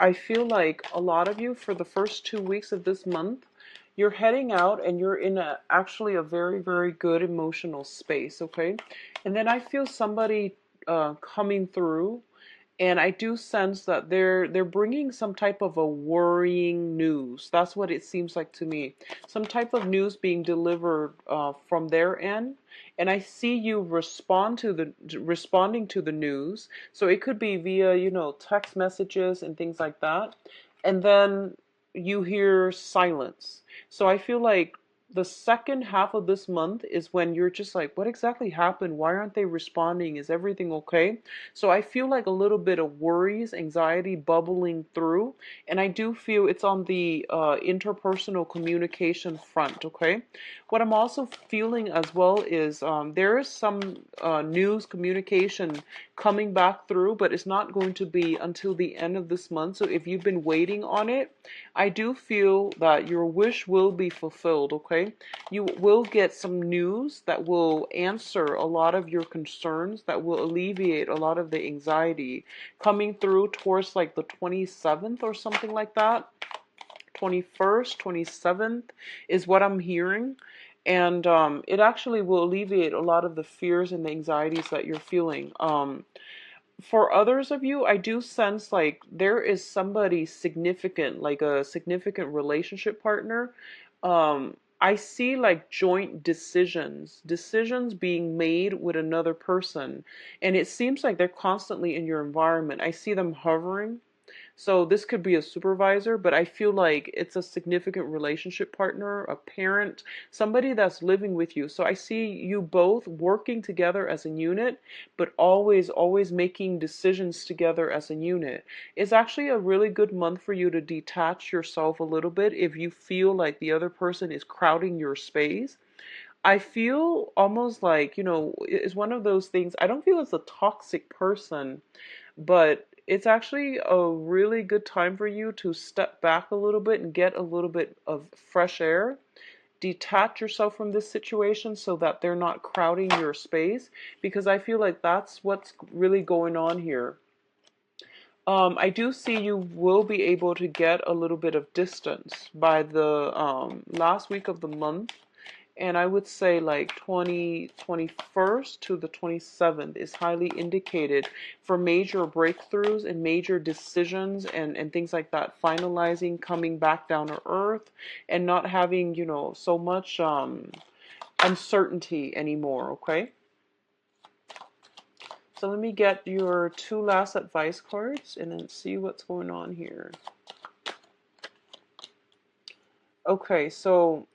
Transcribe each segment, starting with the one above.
I feel like a lot of you, for the first 2 weeks of this month, you're heading out and you're in actually a very, very good emotional space, okay? And then I feel somebody coming through, and I do sense that they're bringing some type of a worrying news. That's what it seems like to me. Some type of news being delivered from their end, and I see you responding to the news. So it could be via, text messages and things like that. And then you hear silence. So I feel like the second half of this month is when you're just like, what exactly happened? Why aren't they responding? Is everything okay? So I feel like a little bit of worries, anxiety bubbling through, and I do feel it's on the interpersonal communication front, okay? What I'm also feeling as well is there is some news communication coming back through, but it's not going to be until the end of this month. So if you've been waiting on it, I do feel that your wish will be fulfilled, okay? You will get some news that will answer a lot of your concerns, that will alleviate a lot of the anxiety coming through towards like the 27th or something like that. 21st, 27th is what I'm hearing. And it actually will alleviate a lot of the fears and the anxieties that you're feeling. For others of you, I do sense like there is somebody significant, like a significant relationship partner. I see like joint decisions being made with another person, and it seems like they're constantly in your environment. I see them hovering. So this could be a supervisor, but I feel like it's a significant relationship partner, a parent, somebody that's living with you. So I see you both working together as a unit, but always making decisions together as a unit. It's actually a really good month for you to detach yourself a little bit if you feel like the other person is crowding your space. I feel almost like, it's one of those things. I don't feel it's a toxic person, but it's actually a really good time for you to step back a little bit and get a little bit of fresh air. Detach yourself from this situation so that they're not crowding your space, because I feel like that's what's really going on here. I do see you will be able to get a little bit of distance by the last week of the month, and I would say like 21st to the 27th is highly indicated for major breakthroughs and major decisions and things like that, finalizing, coming back down to earth, and not having, so much uncertainty anymore, okay? So let me get your two last advice cards and then see what's going on here. Okay, so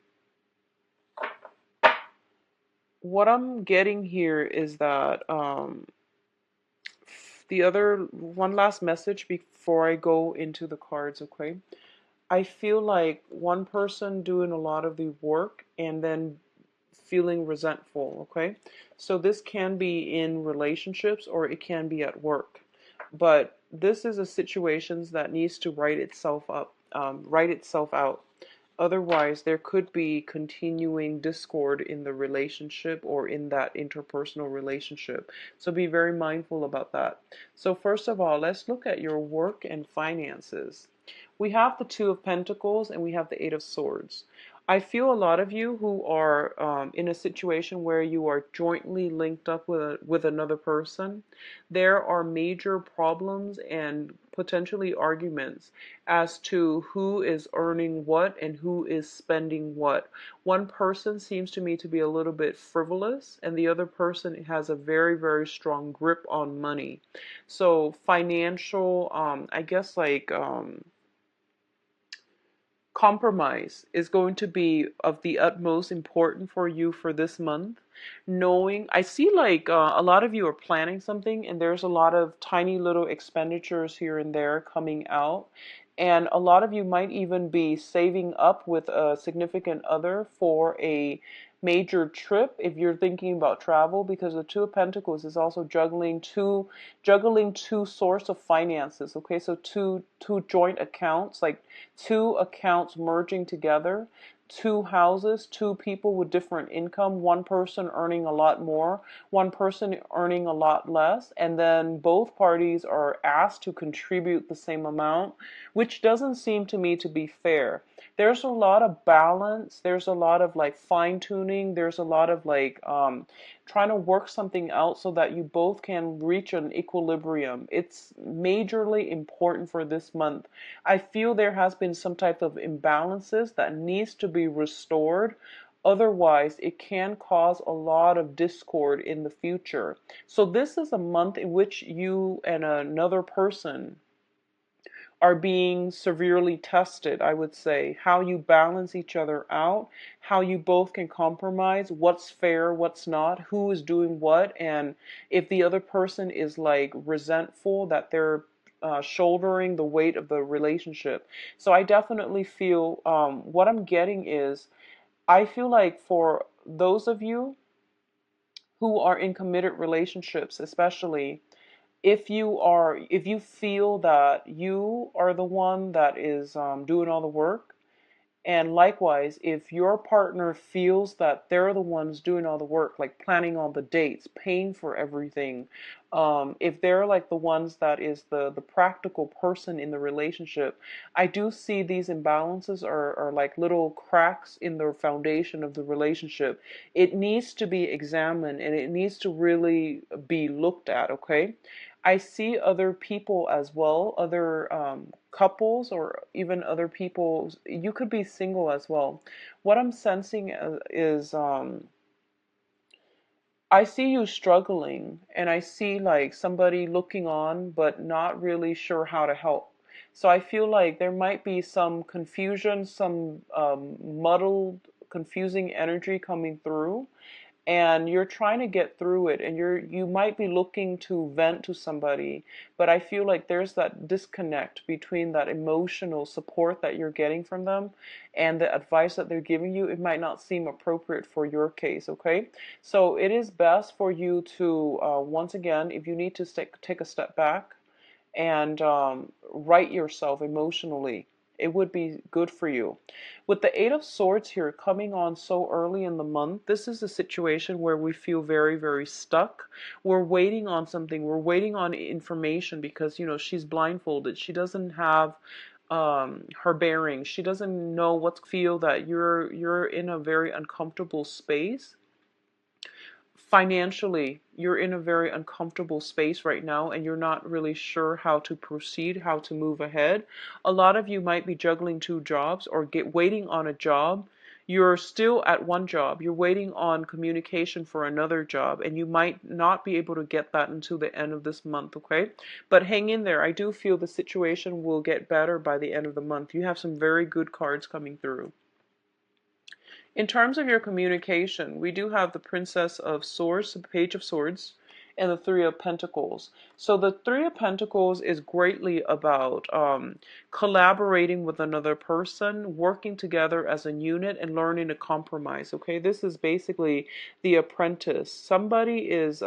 what I'm getting here is that the other one last message before I go into the cards, okay? I feel like one person doing a lot of the work and then feeling resentful, okay? So this can be in relationships or it can be at work. But this is a situation that needs to write itself out. Otherwise, there could be continuing discord in the relationship or in that interpersonal relationship. So be very mindful about that. So first of all, let's look at your work and finances. We have the Two of Pentacles and we have the Eight of Swords. I feel a lot of you who are in a situation where you are jointly linked up with another person, there are major problems and potentially arguments as to who is earning what and who is spending what. One person seems to me to be a little bit frivolous, and the other person has a very, very strong grip on money. So financial, I guess like compromise is going to be of the utmost important for you for this month. Knowing, I see like a lot of you are planning something, and there's a lot of tiny little expenditures here and there coming out. And a lot of you might even be saving up with a significant other for a major trip if you're thinking about travel, because the Two of Pentacles is also juggling two source of finances. Okay, so two joint accounts, like two accounts merging together. two houses, two people with different income, one person earning a lot more, one person earning a lot less, and then both parties are asked to contribute the same amount, which doesn't seem to me to be fair. There's a lot of balance, there's a lot of like fine tuning, there's a lot of like trying to work something out so that you both can reach an equilibrium. It's majorly important for this month. I feel there has been some type of imbalances that needs to be restored. Otherwise, it can cause a lot of discord in the future. So this is a month in which you and another person are being severely tested, I would say. How you balance each other out, how you both can compromise, what's fair, what's not, who is doing what, and if the other person is like resentful that they're shouldering the weight of the relationship. So I definitely feel what I'm getting is I feel like for those of you who are in committed relationships, especially, if you feel that you are the one that is doing all the work, and likewise if your partner feels that they're the ones doing all the work, like planning all the dates, paying for everything, if they're like the ones that is the practical person in the relationship, I do see these imbalances are like little cracks in the foundation of the relationship. It needs to be examined and it needs to really be looked at, okay? I see other people as well, other couples, or even other people. You could be single as well. What I'm sensing is I see you struggling, and I see like somebody looking on, but not really sure how to help. So I feel like there might be some confusion, some muddled, confusing energy coming through, and you're trying to get through it, and you might be looking to vent to somebody, but I feel like there's that disconnect between that emotional support that you're getting from them and the advice that they're giving you. It might not seem appropriate for your case, okay? So it is best for you to once again, if you need to take a step back and right yourself emotionally, it would be good for you. With the Eight of Swords here coming on so early in the month, this is a situation where we feel very, very stuck. We're waiting on something. We're waiting on information because, you know, she's blindfolded. She doesn't have her bearings. She doesn't know what to feel that you're in a very uncomfortable space. Financially, you're in a very uncomfortable space right now and you're not really sure how to proceed, how to move ahead. A lot of you might be juggling two jobs or waiting on a job. You're still at one job. You're waiting on communication for another job, and you might not be able to get that until the end of this month, okay? But hang in there. I do feel the situation will get better by the end of the month. You have some very good cards coming through. In terms of your communication, we do have the Princess of Swords, the Page of Swords, and the Three of Pentacles. So the Three of Pentacles is greatly about collaborating with another person, working together as a unit, and learning to compromise. Okay, this is basically the apprentice. Somebody is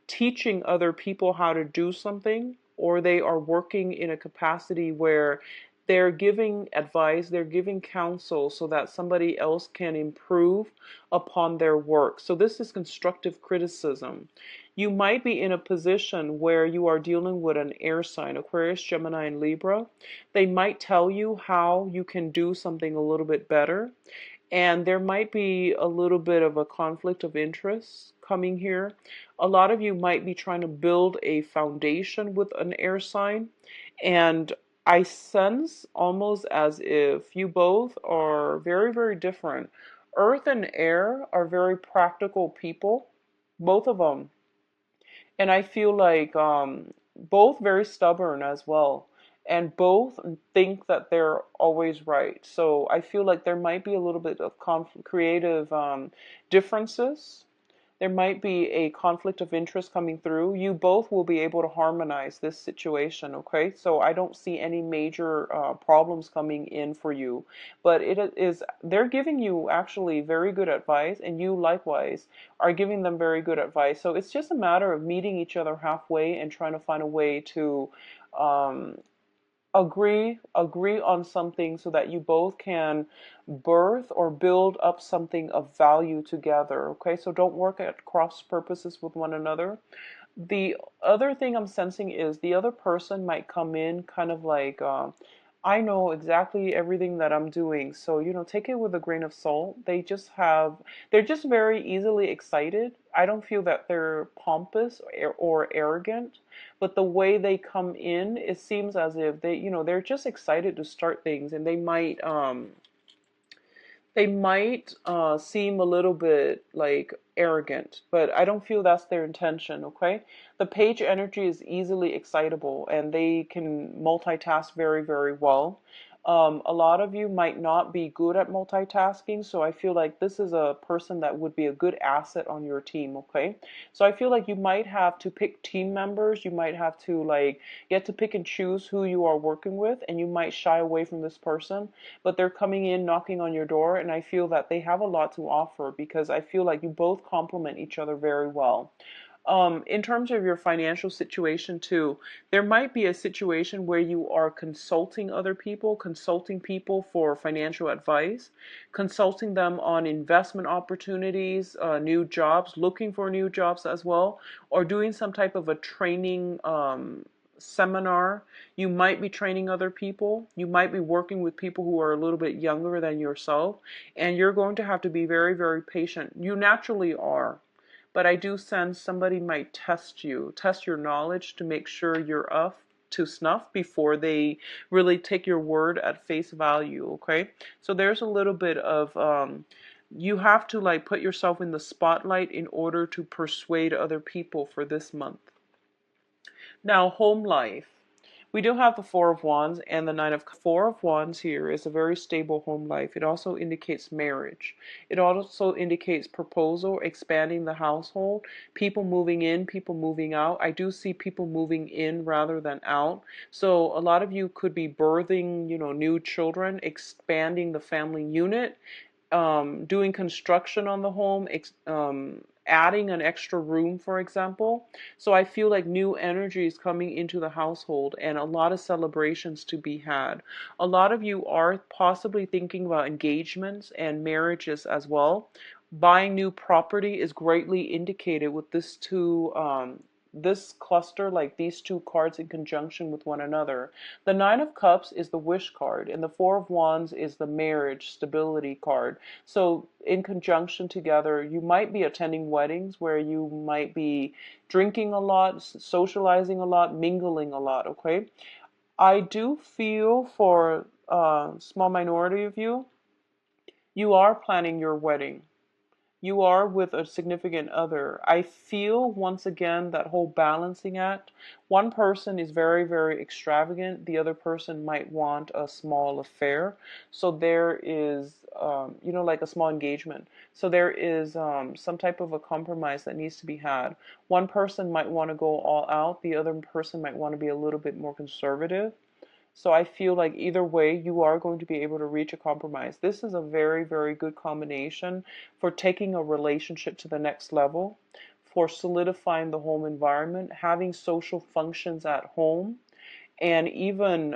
teaching other people how to do something, or they are working in a capacity where they're giving advice, they're giving counsel so that somebody else can improve upon their work. So this is constructive criticism. You might be in a position where you are dealing with an air sign, Aquarius, Gemini, and Libra. They might tell you how you can do something a little bit better. And there might be a little bit of a conflict of interest coming here. A lot of you might be trying to build a foundation with an air sign. And I sense almost as if you both are very, very different. Earth and air are very practical people, both of them. And I feel like both very stubborn as well. And both think that they're always right. So I feel like there might be a little bit of creative differences. There might be a conflict of interest coming through. You both will be able to harmonize this situation, okay? So I don't see any major problems coming in for you. But they're giving you actually very good advice, and you likewise are giving them very good advice. So it's just a matter of meeting each other halfway and trying to find a way to um, agree on something so that you both can birth or build up something of value together. Okay, so don't work at cross purposes with one another. The other thing I'm sensing is the other person might come in kind of like, I know exactly everything that I'm doing. So, take it with a grain of salt. They're just very easily excited. I don't feel that they're pompous or arrogant, but the way they come in, it seems as if they're just excited to start things, and they might seem a little bit like arrogant, but I don't feel that's their intention, okay? The page energy is easily excitable and they can multitask very, very well. A lot of you might not be good at multitasking, so I feel like this is a person that would be a good asset on your team, okay? So I feel like you might have to pick team members, you might have to like get to pick and choose who you are working with, and you might shy away from this person, but they're coming in knocking on your door, and I feel that they have a lot to offer because I feel like you both complement each other very well. In terms of your financial situation too, there might be a situation where you are consulting people for financial advice, consulting them on investment opportunities, new jobs, looking for new jobs as well, or doing some type of a training seminar. You might be training other people. You might be working with people who are a little bit younger than yourself, and you're going to have to be very, very patient. You naturally are. But I do sense somebody might test your knowledge to make sure you're up to snuff before they really take your word at face value, okay? So there's a little bit of, you have to like put yourself in the spotlight in order to persuade other people for this month. Now, home life. We do have the Four of Wands and the Nine of Four of Wands here is a very stable home life. It also indicates marriage. It also indicates proposal, expanding the household, people moving in, people moving out. I do see people moving in rather than out. So a lot of you could be birthing, new children, expanding the family unit, doing construction on the home, adding an extra room, for example. So I feel like new energy is coming into the household and a lot of celebrations to be had. A lot of you are possibly thinking about engagements and marriages as well. Buying new property is greatly indicated with this cluster, like these two cards in conjunction with one another. The Nine of Cups is the wish card, and the Four of Wands is the marriage stability card. So, in conjunction together, you might be attending weddings where you might be drinking a lot, socializing a lot, mingling a lot, okay? I do feel for a small minority of you, you are planning your wedding. You are with a significant other. I feel once again that whole balancing act. One person is very, very extravagant. The other person might want a small affair. So there is, like a small engagement. So there is some type of a compromise that needs to be had. One person might want to go all out. The other person might want to be a little bit more conservative. So I feel like either way, you are going to be able to reach a compromise. This is a very, very good combination for taking a relationship to the next level, for solidifying the home environment, having social functions at home, and even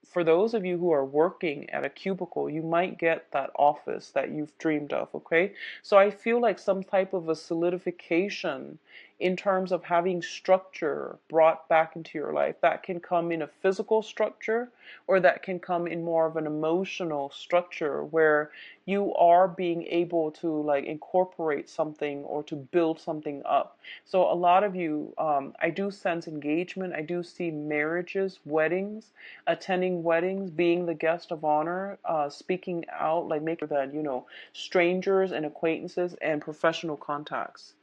for those of you who are working at a cubicle, you might get that office that you've dreamed of, okay? So I feel like some type of a solidification in terms of having structure brought back into your life. That can come in a physical structure, or that can come in more of an emotional structure where you are being able to like incorporate something or to build something up. So a lot of you, I do sense engagement. I do see marriages, weddings, attending weddings, being the guest of honor, speaking out, like making that, strangers and acquaintances and professional contacts.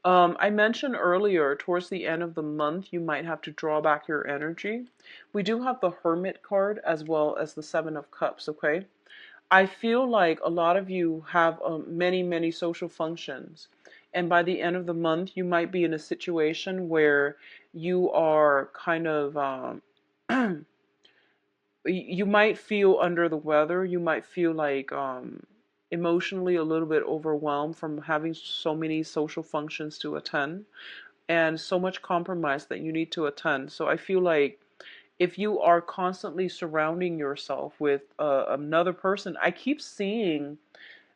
I mentioned earlier, towards the end of the month, you might have to draw back your energy. We do have the Hermit card as well as the Seven of Cups, okay? I feel like a lot of you have many, many social functions. And by the end of the month, you might be in a situation where you are kind of, you might feel under the weather. You might feel like emotionally a little bit overwhelmed from having so many social functions to attend. and so much compromise that you need to attend. So I feel like if you are constantly surrounding yourself with another person, I keep seeing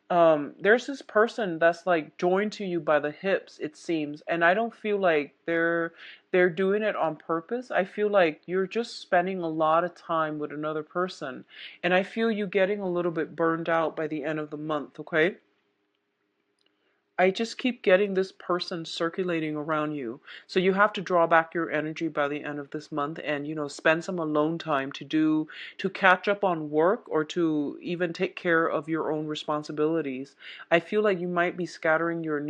there's this person that's like joined to you by the hips, it seems, and I don't feel like they're doing it on purpose. I feel like you're just spending a lot of time with another person, and I feel you getting a little bit burned out by the end of the month, okay? I just keep getting this person circulating around you. So you have to draw back your energy by the end of this month and, spend some alone time to catch up on work or to even take care of your own responsibilities. I feel like you might be scattering your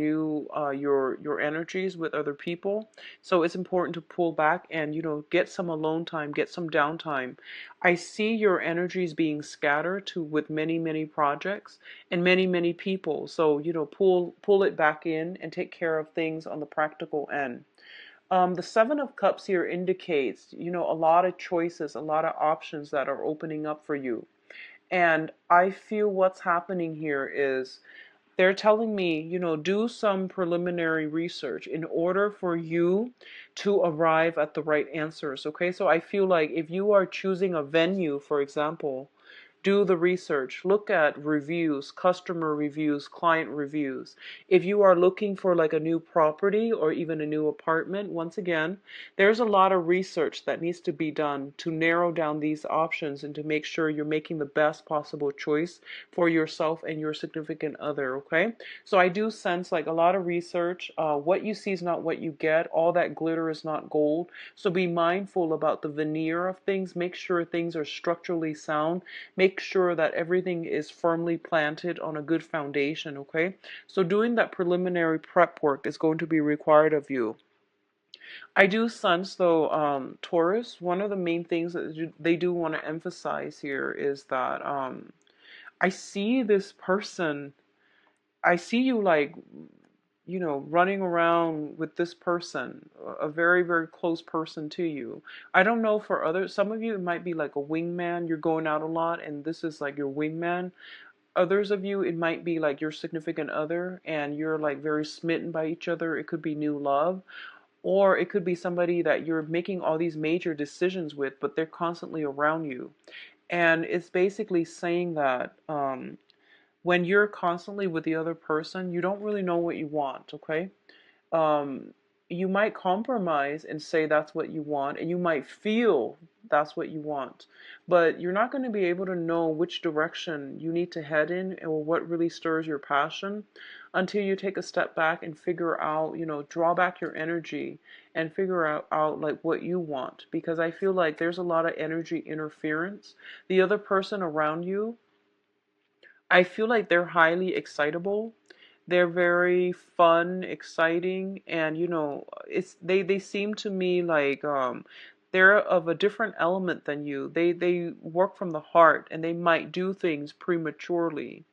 energies with other people. So it's important to pull back and, get some alone time, get some downtime. I see your energies being scattered to with many, many projects and many, many people. So, pull it back in and take care of things on the practical end. The Seven of Cups here indicates, a lot of choices, a lot of options that are opening up for you. And I feel what's happening here is they're telling me, do some preliminary research in order for you to arrive at the right answers. Okay, so I feel like if you are choosing a venue, for example, do the research, look at reviews, customer reviews, client reviews. If you are looking for like a new property or even a new apartment, once again, there's a lot of research that needs to be done to narrow down these options and to make sure you're making the best possible choice for yourself and your significant other, okay? So I do sense like a lot of research. What you see is not what you get. All that glitter is not gold. So be mindful about the veneer of things. Make sure things are structurally sound. Make sure that everything is firmly planted on a good foundation, okay? So doing that preliminary prep work is going to be required of you. I do sense, though, Taurus, one of the main things that they do want to emphasize here is that I see this person, I see you like, running around with this person, a very, very close person to you. I don't know for others, some of you, it might be like a wingman. You're going out a lot, and this is like your wingman. Others of you, it might be like your significant other, and you're like very smitten by each other. It could be new love. Or it could be somebody that you're making all these major decisions with, but they're constantly around you. And it's basically saying that when you're constantly with the other person, you don't really know what you want, okay? um, you might compromise and say that's what you want, and you might feel that's what you want, but you're not going to be able to know which direction you need to head in or what really stirs your passion until you take a step back and figure out, draw back your energy and figure out like what you want, because I feel like there's a lot of energy interference. The other person around you, I feel like they're highly excitable. They're very fun, exciting, and they seem to me like they're of a different element than you. They work from the heart and they might do things prematurely.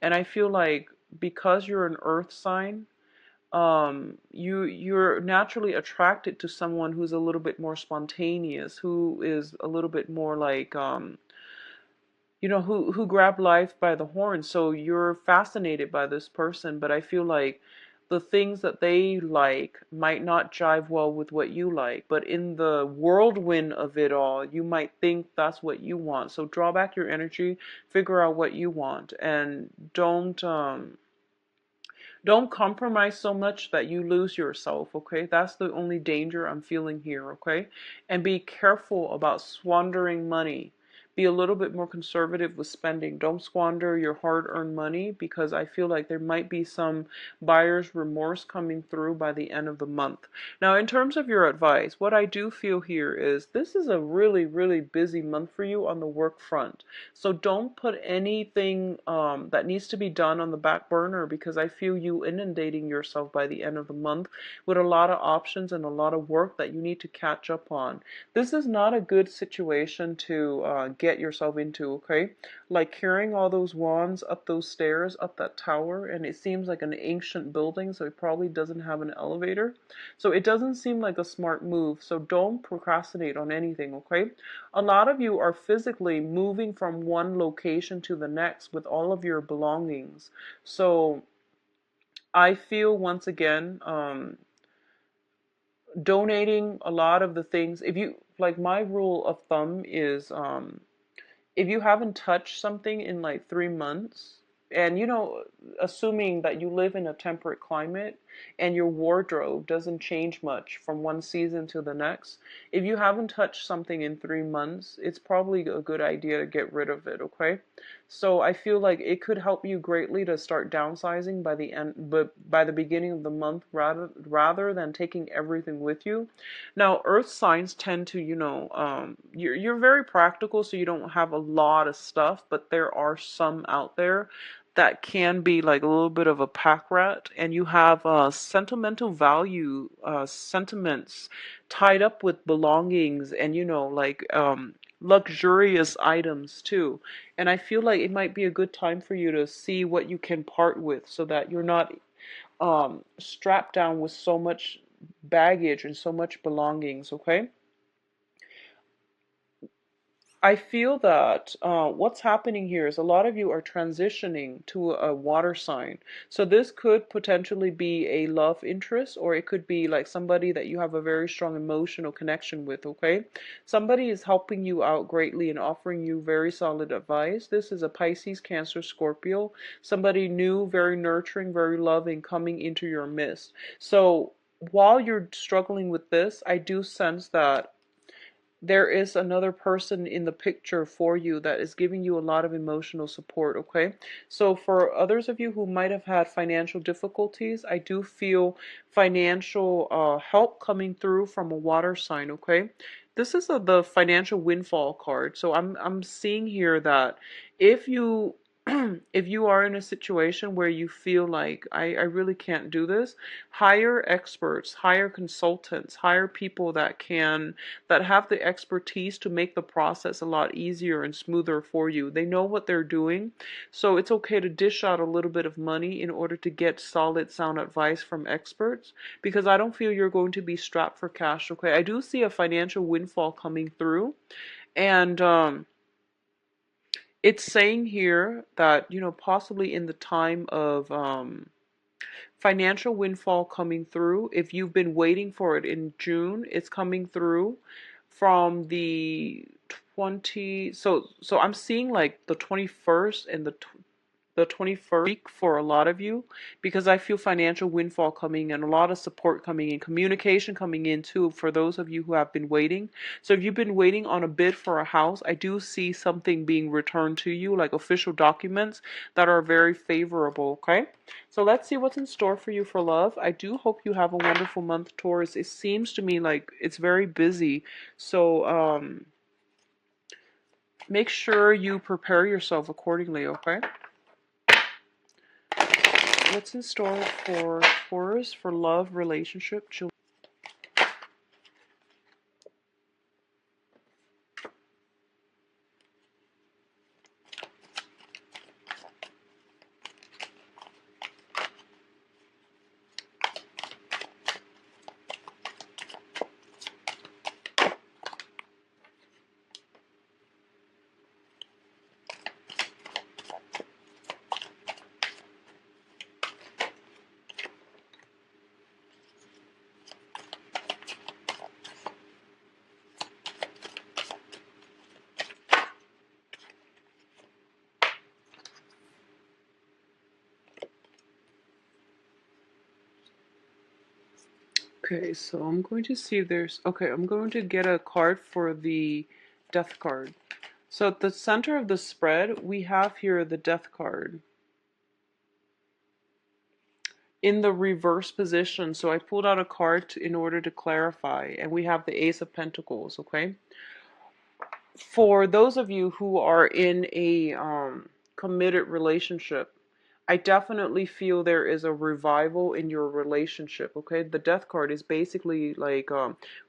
And I feel like because you're an earth sign, you're naturally attracted to someone who's a little bit more spontaneous, who is a little bit more like who grab life by the horn. So you're fascinated by this person, but I feel like the things that they like might not jive well with what you like. But in the whirlwind of it all, you might think that's what you want. So draw back your energy, figure out what you want, and don't compromise so much that you lose yourself, okay? That's the only danger I'm feeling here, okay? And be careful about squandering money. Be a little bit more conservative with spending. Don't squander your hard-earned money, because I feel like there might be some buyer's remorse coming through by the end of the month. Now, in terms of your advice, what I do feel here is this is a really, really busy month for you on the work front. So don't put anything that needs to be done on the back burner, because I feel you inundating yourself by the end of the month with a lot of options and a lot of work that you need to catch up on. This is not a good situation to get yourself into, okay? Like carrying all those wands up those stairs, up that tower, and it seems like an ancient building, so it probably doesn't have an elevator. So it doesn't seem like a smart move, so don't procrastinate on anything, okay? A lot of you are physically moving from one location to the next with all of your belongings. So I feel once again, donating a lot of the things. If you like, my rule of thumb is if you haven't touched something in like 3 months, and assuming that you live in a temperate climate and your wardrobe doesn't change much from one season to the next, if you haven't touched something in 3 months, it's probably a good idea to get rid of it, okay? So I feel like it could help you greatly to start downsizing by the end, but by the beginning of the month, rather than taking everything with you. Now, earth signs tend to, you're very practical, so you don't have a lot of stuff, but there are some out there that can be like a little bit of a pack rat, and you have sentimental value, sentiments tied up with belongings, and luxurious items too. And I feel like it might be a good time for you to see what you can part with so that you're not strapped down with so much baggage and so much belongings, okay? I feel that what's happening here is a lot of you are transitioning to a water sign. So this could potentially be a love interest, or it could be like somebody that you have a very strong emotional connection with, okay? Somebody is helping you out greatly and offering you very solid advice. This is a Pisces, Cancer, Scorpio. Somebody new, very nurturing, very loving coming into your midst. So while you're struggling with this, I do sense that there is another person in the picture for you that is giving you a lot of emotional support, okay? So for others of you who might have had financial difficulties, I do feel financial help coming through from a water sign, okay? This is the financial windfall card. So I'm seeing here that if you if you are in a situation where you feel like I really can't do this, hire experts, hire consultants, hire people that have the expertise to make the process a lot easier and smoother for you. They know what they're doing, so it's okay to dish out a little bit of money in order to get solid, sound advice from experts, because I don't feel you're going to be strapped for cash, okay? I do see a financial windfall coming through, and it's saying here that, possibly in the time of financial windfall coming through. If you've been waiting for it in June, it's coming through from the 20. So I'm seeing like the 21st and the 21st week for a lot of you, because I feel financial windfall coming and a lot of support coming in, communication coming in too for those of you who have been waiting. So if you've been waiting on a bid for a house, I do see something being returned to you, like official documents that are very favorable, okay? So let's see what's in store for you for love. I do hope you have a wonderful month, Taurus. It seems to me like it's very busy. So make sure you prepare yourself accordingly, okay? What's in store for Taurus for love, relationship, children? Okay, so I'm going to see if there's... Okay, I'm going to get a card for the death card. So at the center of the spread, we have here the death card in the reverse position. So I pulled out a card in order to clarify, and we have the Ace of Pentacles, okay? For those of you who are in a committed relationship, I definitely feel there is a revival in your relationship, okay? The death card is basically like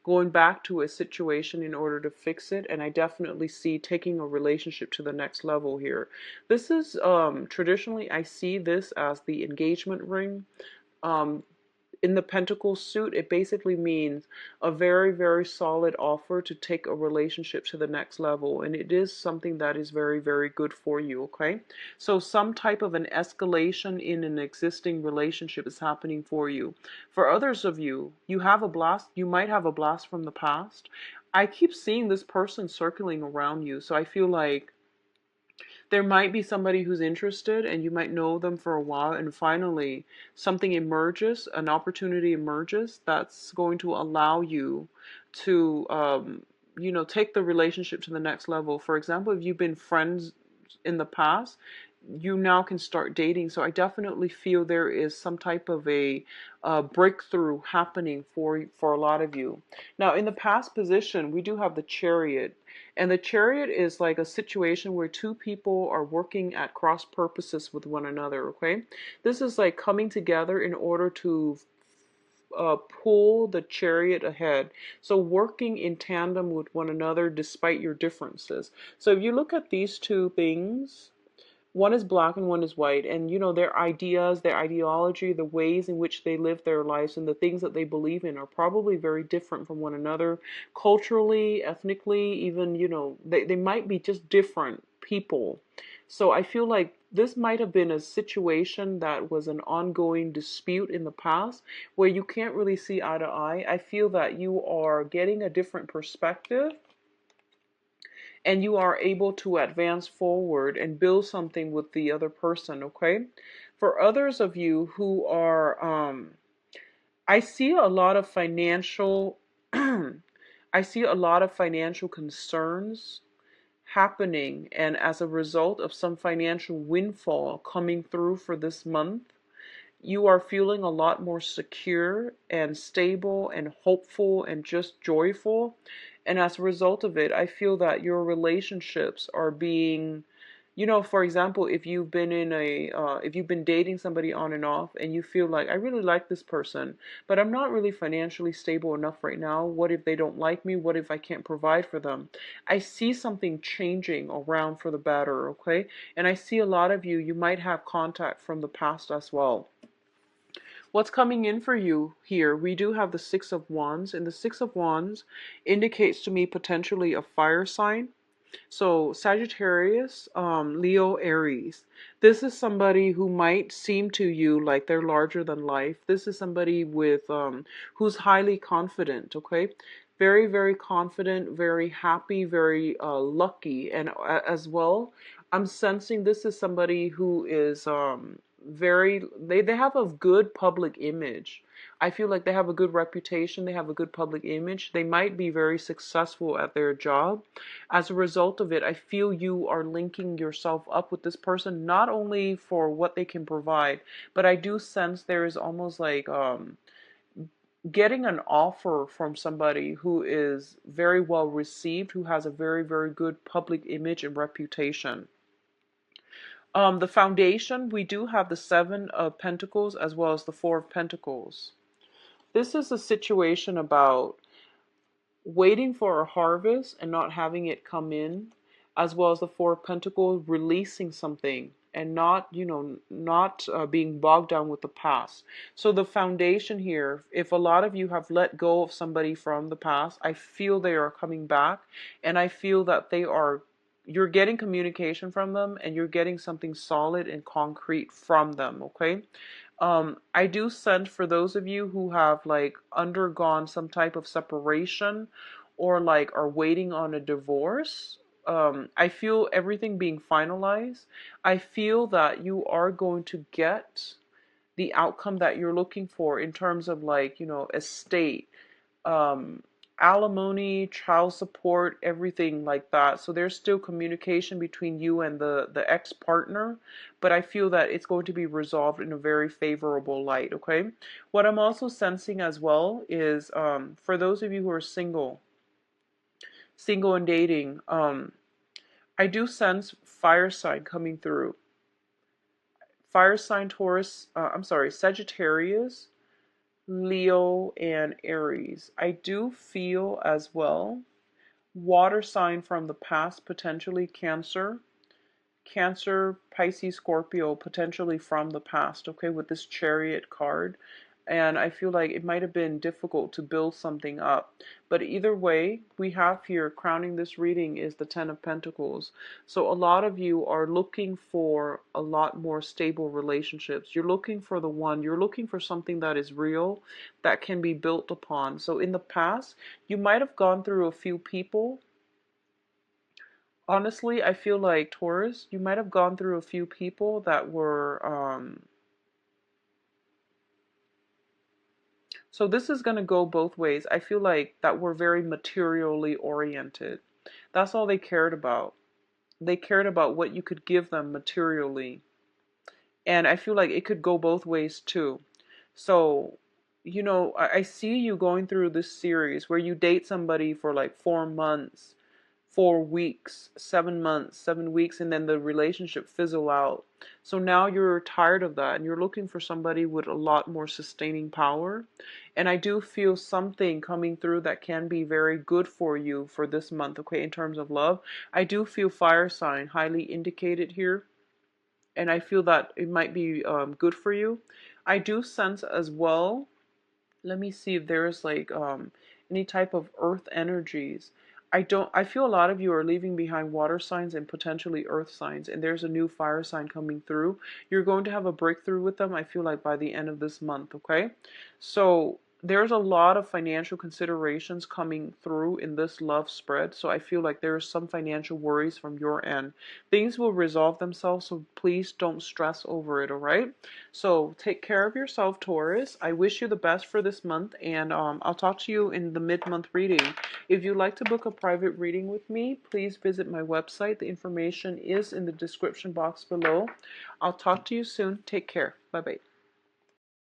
going back to a situation in order to fix it, and I definitely see taking a relationship to the next level here. This is traditionally, I see this as the engagement ring. Um, in the Pentacle suit, it basically means a very, very solid offer to take a relationship to the next level. And it is something that is very, very good for you, okay? So some type of an escalation in an existing relationship is happening for you. For others of you, you have a blast, you might have a blast from the past. I keep seeing this person circling around you. So I feel like there might be somebody who's interested and you might know them for a while, and finally something emerges, an opportunity emerges that's going to allow you to take the relationship to the next level. For example, if you've been friends in the past, you now can start dating. So I definitely feel there is some type of a breakthrough happening for a lot of you. Now, in the past position, we do have the Chariot. And the Chariot is like a situation where two people are working at cross purposes with one another, okay? This is like coming together in order to pull the chariot ahead. So working in tandem with one another despite your differences. So if you look at these two things, one is black and one is white, and their ideas, their ideology, the ways in which they live their lives, and the things that they believe in are probably very different from one another, culturally, ethnically, even they might be just different people. So I feel like this might have been a situation that was an ongoing dispute in the past where you can't really see eye to eye. I feel that you are getting a different perspective and you are able to advance forward and build something with the other person, okay? For others of you who are, I see a lot of financial, I see a lot of financial concerns happening, and as a result of some financial windfall coming through for this month, you are feeling a lot more secure and stable and hopeful and just joyful. And as a result of it, I feel that your relationships are being, for example, if you've been dating somebody on and off and you feel like, I really like this person, but I'm not really financially stable enough right now. What if they don't like me? What if I can't provide for them? I see something changing around for the better, okay? And I see a lot of you, you might have contact from the past as well. What's coming in for you here? We do have the Six of Wands, and the Six of Wands indicates to me potentially a fire sign. So Sagittarius, Leo, Aries. This is somebody who might seem to you like they're larger than life. This is somebody with who's highly confident, okay? Very, very confident, very happy, very lucky. And as well, I'm sensing this is somebody who is they have a good public image. I feel like they have a good reputation, they have a good public image. They might be very successful at their job. As a result of it, I feel you are linking yourself up with this person, not only for what they can provide, but I do sense there is almost like getting an offer from somebody who is very well received, who has a very, very good public image and reputation. The foundation, we do have the Seven of Pentacles as well as the Four of Pentacles. This is a situation about waiting for a harvest and not having it come in, as well as the Four of Pentacles, releasing something and not being bogged down with the past. So the foundation here, if a lot of you have let go of somebody from the past, I feel they are coming back, and I feel that you're getting communication from them and you're getting something solid and concrete from them, okay? I do sense for those of you who have like undergone some type of separation or like are waiting on a divorce, I feel everything being finalized. I feel that you are going to get the outcome that you're looking for in terms of like, estate, um, alimony, child support, everything like that. So there's still communication between you and the ex-partner, but I feel that it's going to be resolved in a very favorable light, okay? What I'm also sensing as well is for those of you who are single and dating, I do sense fire sign coming through. Fire sign Taurus, Sagittarius, Leo, and Aries. I do feel as well water sign from the past, potentially Cancer, Pisces, Scorpio, potentially from the past, okay, with this Chariot card. And I feel like it might have been difficult to build something up. But either way, we have here crowning this reading is the Ten of Pentacles. So a lot of you are looking for a lot more stable relationships. You're looking for the one. You're looking for something that is real, that can be built upon. So in the past, you might have gone through a few people. Honestly, I feel like Taurus, you might have gone through a few people that were so this is going to go both ways. I feel like that we're very materially oriented. That's all they cared about. They cared about what you could give them materially. And I feel like it could go both ways too. So, I see you going through this series where you date somebody for like 4 months, 4 weeks, 7 months, 7 weeks, and then the relationship fizzle out. So now you're tired of that and you're looking for somebody with a lot more sustaining power. And I do feel something coming through that can be very good for you for this month, okay, in terms of love. I do feel fire sign highly indicated here, and I feel that it might be good for you. I do sense as well, let me see if there's like any type of earth energies. I feel a lot of you are leaving behind water signs and potentially earth signs, and there's a new fire sign coming through. You're going to have a breakthrough with them, I feel like, by the end of this month, okay? So there's a lot of financial considerations coming through in this love spread, so I feel like there's some financial worries from your end. Things will resolve themselves, so please don't stress over it, all right? So take care of yourself, Taurus. I wish you the best for this month, and I'll talk to you in the mid-month reading. If you'd like to book a private reading with me, please visit my website. The information is in the description box below. I'll talk to you soon. Take care. Bye-bye.